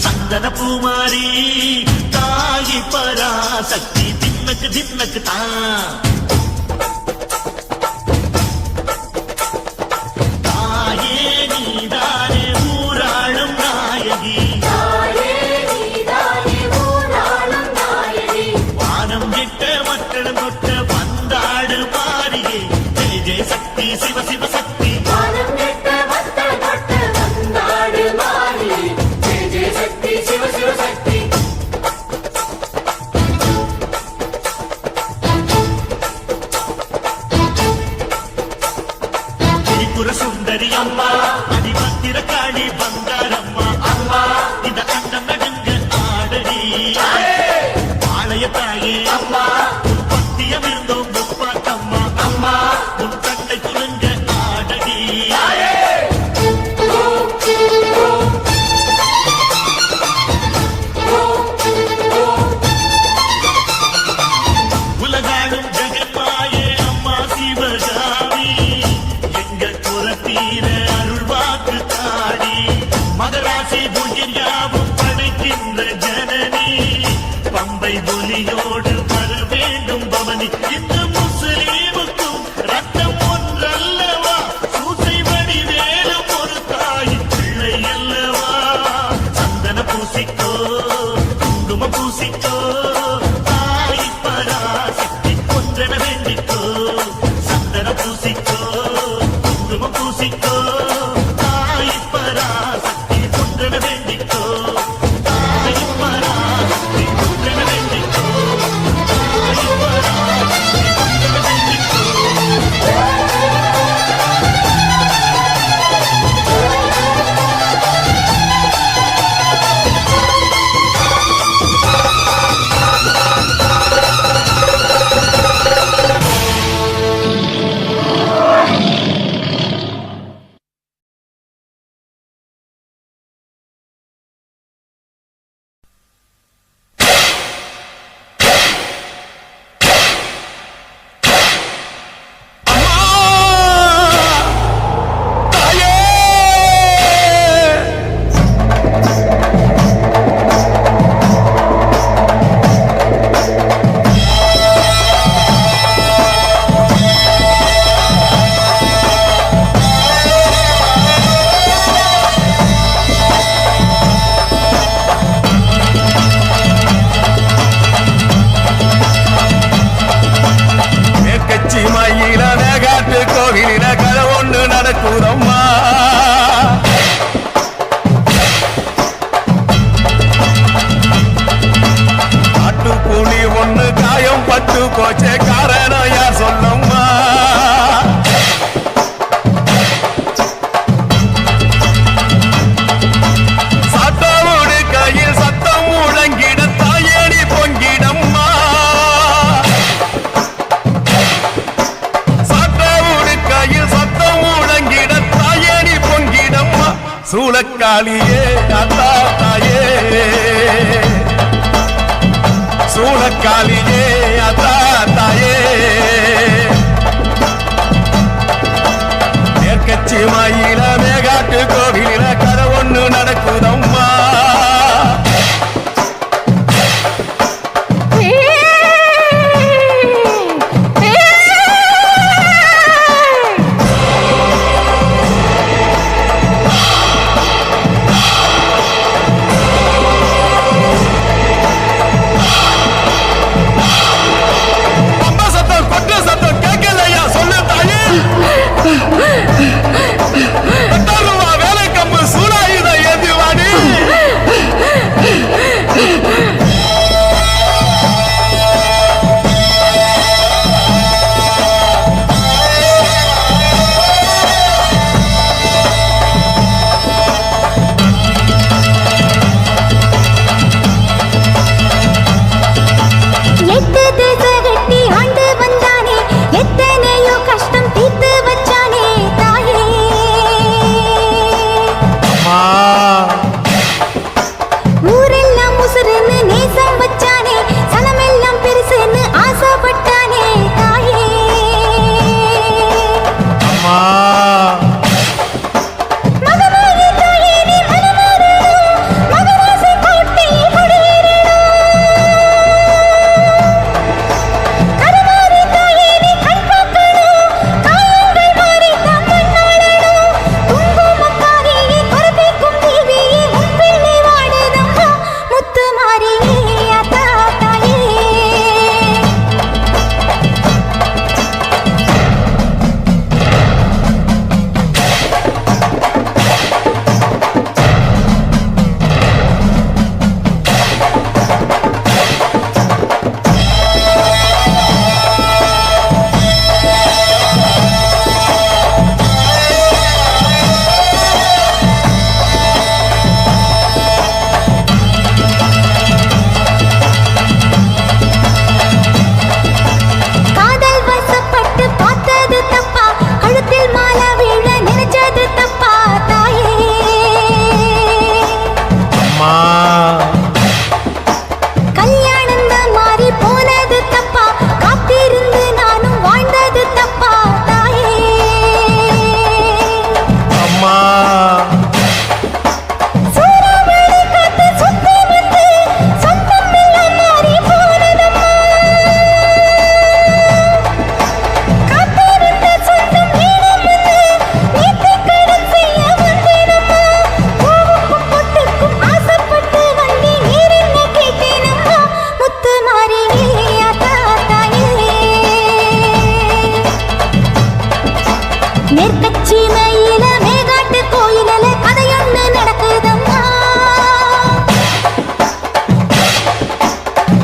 Speaker 6: சந்தன பூமாரி தாயி பராசக்தி தின்னக்கு தின்னக்கு தான் தாயே நீதானே ஊராளும் நாயகி
Speaker 3: தாயே நீதானே ஊராளும் நாயகி
Speaker 6: வானம் விட்ட மக்களும் கொட்ட வந்தாடு மாறியே ஜெய ஜெய சக்தி சிவ சிவ சக்தி
Speaker 3: வானம் கெட்ட வத்தல் கொட்ட வந்தாடு மாறி ஜெய ஜெய சக்தி சிவ சிவ சக்தி
Speaker 6: படைச்சி உயிர் யாவும் படைக்கின்ற ஜனனி பம்பை ஒலியோடு வர வேண்டும் பவனி இந்த முஸ்லீமுக்கும் ரத்தம் ஒன்றல்லவா சூசை வடிவேலும் ஒரு தாயின் பிள்ளை அல்லவா சந்தன பூசிக்கோ குங்கும பூசிக்கோ தாய் பராசக்தி ஒன்றென வேண்டிக்கோ சந்தன பூசிக்கோ குங்கும பூசிக்கோ தாய் பராசக்தி ஒன்றென வேண்டிக்கோ தாய் பராசக்தி ஒன்றென வேண்டிக்கோ தாய் பராசக்தி ஒன்றென வேண்டிக்கோ
Speaker 1: கச்சி மயில மேகாட்டு கோவிலில கதை ஒண்ணு நடக்குதம்மா காட்டு புலி ஒண்ணு காயம் பட்டு போச்சே காரணம் யார் சொல்லம்மா சத்தவோடு கையில் சத்தம் முழங்கிட தாயணி பொங்கிடம்மா சத்தவோடு கையில் சத்தம் முழங்கிட தாயணி பொங்கிடம்மா சூளக்காளியே அத்தா தாயே சூளக்காளியே அத்தா தாயே மேற்கச்சி மயில மேகாட்டு கோவிலில கதை ஒண்ணு நடக்குதம்மா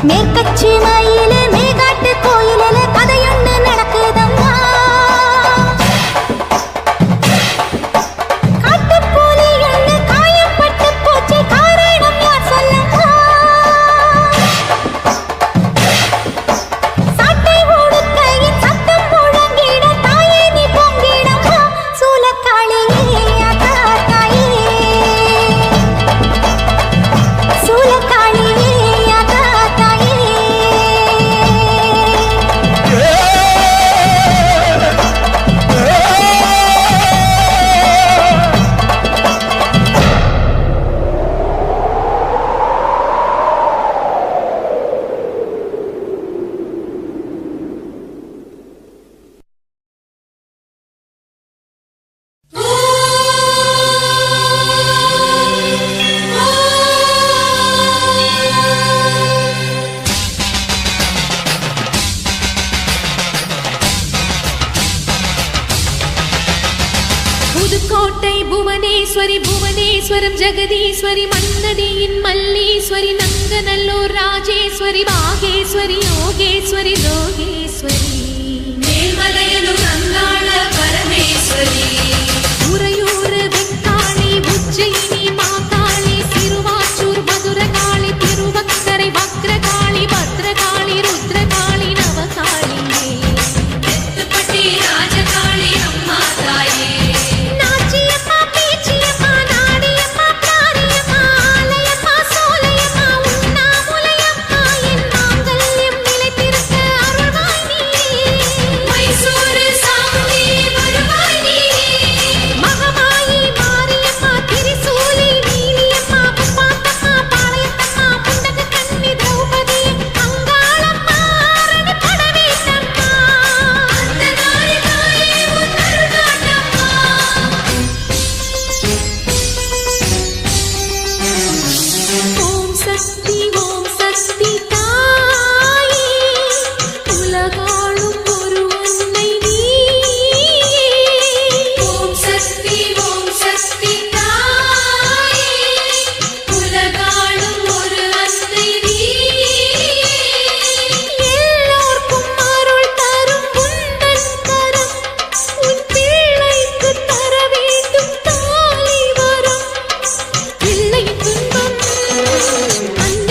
Speaker 2: மேற்கச்சி மயிலே மேகாட்டு கோயிலில கதையொன்னு நடக்குதம்மா. காட்டுப்புலி ஒண்ணு காயப்பட்டு போச்சு, காரணம் யார் சொல்லம்மா? சாட்டை உடுக்கையின் சத்தம் முழங்கிட தாயே நீ பொங்கிடம்மா. சூலக்காளியே அக்கா தாயே, சூலக்காளியே அக்கா தாயே.
Speaker 7: புதுக்கோட்டை புவனேஸ்வரி புவனேஸ்வரம் ஜெகதீஸ்வரி மன்னதியின் மல்லீஸ்வரி நங்கநல்லூர் ராஜேஸ்வரி பாகேஸ்வரி யோகேஸ்வரி லோகேஸ்வரி மேல்மலையனூர் அங்காள பரமேஸ்வரி உறையூர் வெக்காளி உஜ்ஜயினி மாகாளி சிறுவாச்சூர் மதுரகாளி திருவக்கரை வக்ரகாளி பத்ரகாளி ருத்ரகாளி நவகாளியே எத்துப்பட்டி ராஜகாளி அம்மா தாயே
Speaker 2: நாச்சியம்மா பேச்சியம்மா நாடியம்மா காரியம்மா ஆலயம்மா சோலையம்மா உண்ணாமுலையம்மா என் மாங்கல்யம் நிலைத்திருக்க அருள்வாய் நீயே.
Speaker 7: மைசூர் சாமி வருவாய் நீயே
Speaker 2: மகமாயி மாரியம்மா திரிசூலி நீலியம்மா முப்பாத்தம்மா பாளையத்தம்மா புண்டக கண்ணி திரௌபதி அங்காளம்மா அரணி படவேட்டம்மா.
Speaker 7: அந்த நாளை தாயே உன் அருள்காட்டம்மா ஓம் சக்தி தாயே உலகாளும் ஒரு அன்னை நீயே ஓம் சக்தி தாயே உலகாளும் ஒரு அன்னை நீயே
Speaker 2: எல்லோர்க்கும் அருள் தரும் உந்தன் கரம் உன் பிள்ளைக்கு தர வேண்டும் தாலி வரம்.
Speaker 7: பிள்ளை துன்பம் அந்த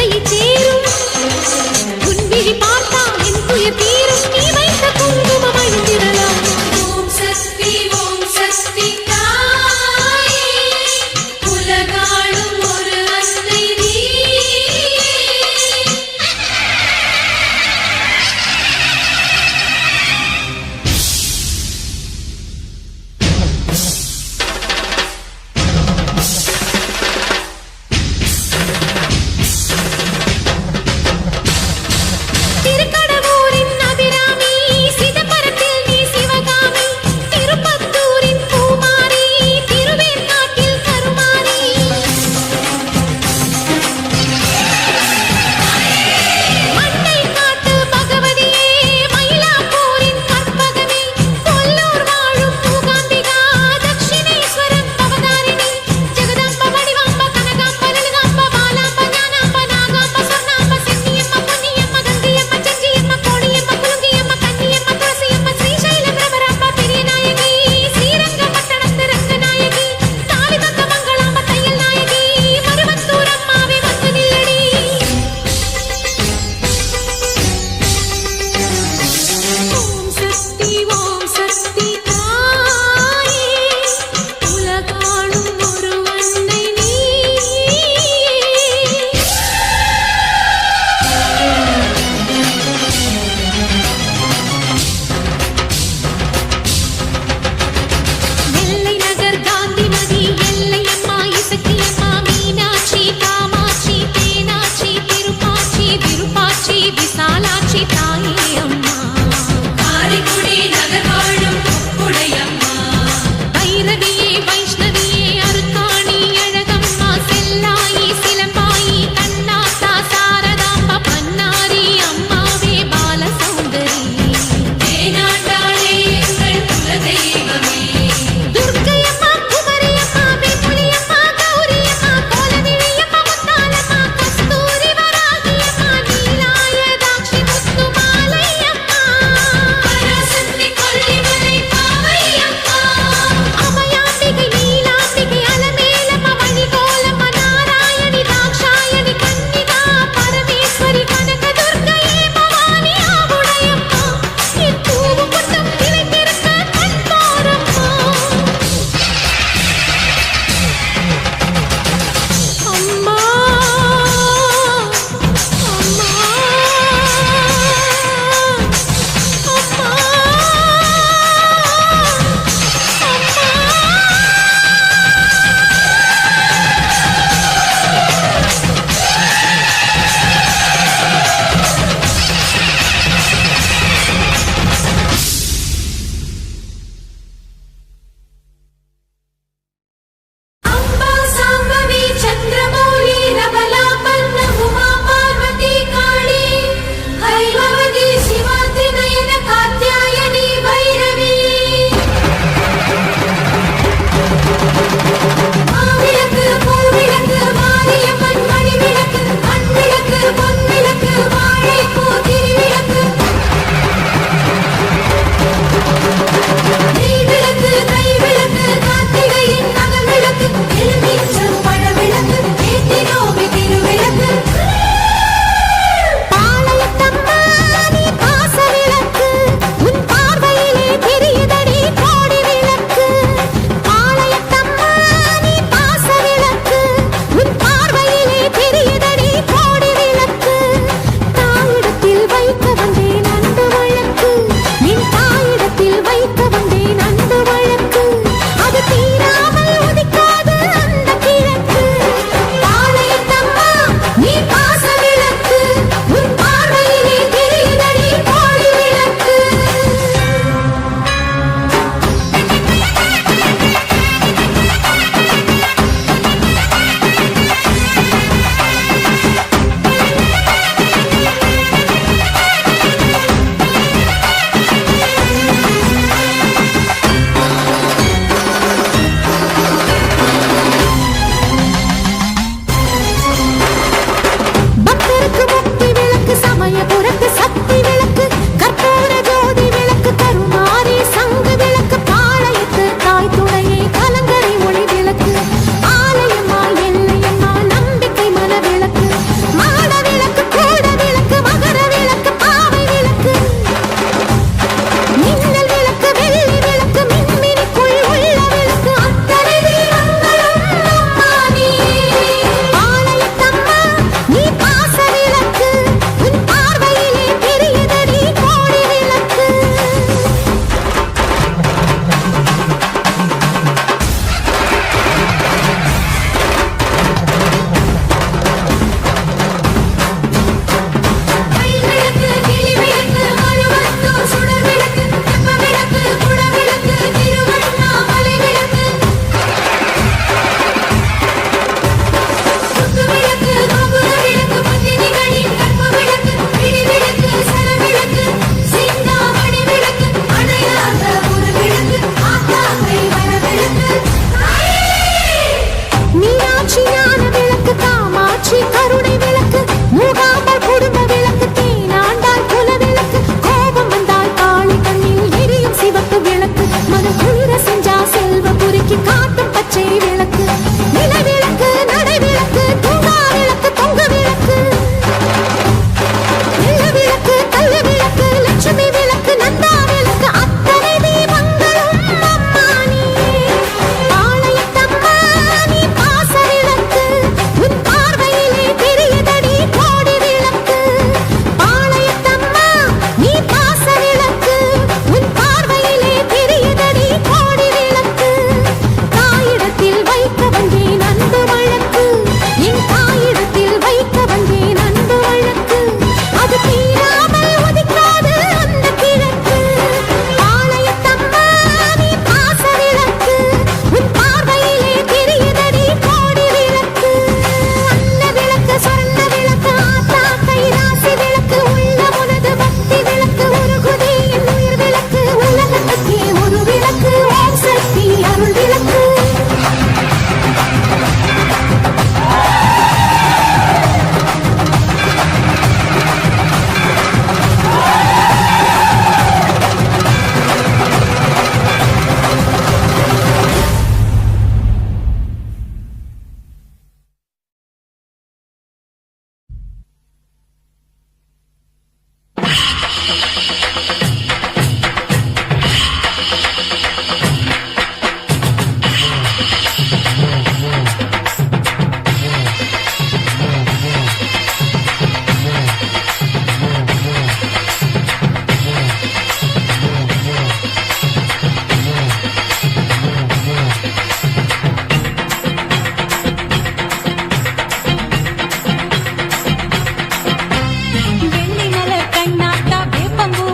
Speaker 8: வெள்ளி மலர் கண்ணாத்தா வேப்பம்பூ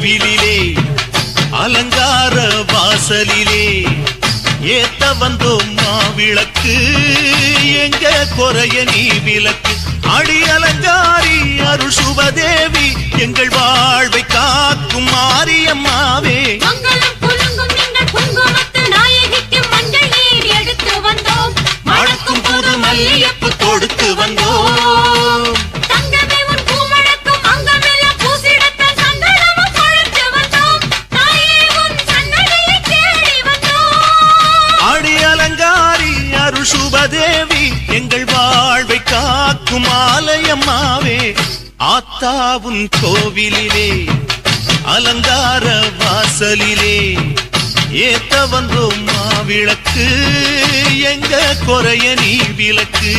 Speaker 4: கோவிலிலே அலங்கார வாசலிலே ஏத்த வந்தோம் மாவிளக்கு எங்க குறைய நீ விளக்கு அடி அலங்காரி அருள் சுபதேவி எங்கள் வாழ்வை காக்கும் மாரியம்மாவே
Speaker 7: மங்களம் குலுங்கும் எங்கள் குங்குமத்து நாயகிக்கு மஞ்சள் நீர் எடுத்து வந்தோம்
Speaker 4: மணக்கும் புது மல்லியப்பு தொடுத்து வந்தோம்
Speaker 7: தங்கமே உன் பூமணக்கும் அங்கமெல்லாம் பூசிடத்தான் சங்கடமும் பொழித்து வந்தோம் தாயே உன் சன்னதியை தேடி வந்தோம்
Speaker 4: அடி அலங்காரி அருள் சுபதேவி எங்கள் வாழ்வை காக்கும் ஆலயம்மாவே ஆத்தாவுன் கோவிலிலே அலங்கார வாசலிலே ஏத்த வந்தோம் மாவிளக்கு எங்க குறைய நீ விளக்கு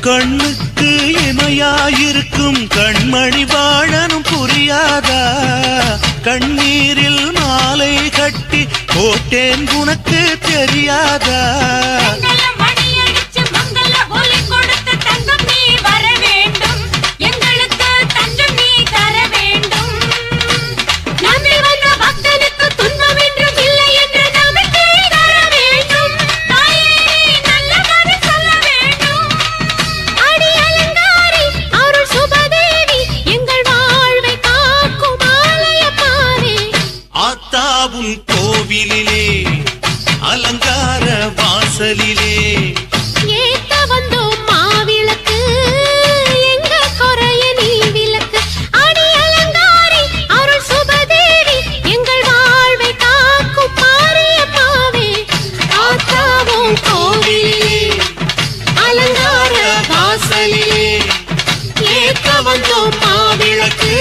Speaker 4: கண்ணுக்கு இமையாயிருக்கும் கண்மணி வாழனும் புரியாதா கண்ணீரில் மாலை கட்டி போட்டேன் உனக்கு தெரியாதா ஆத்தாவும் கோவிலிலே அலங்கார வாசலிலே
Speaker 2: ஏத்த வந்தோம் மாவிளக்கு எங்க குறைய நீ விளக்கு அடி அலங்காரி அருள் சுபதேவி எங்கள் வாழ்வை காக்கும் மாரியம்மாவே ஆத்தாவும் கோவிலிலே
Speaker 4: அலங்கார வாசலிலே ஏத்த வந்தோம் மாவிளக்கு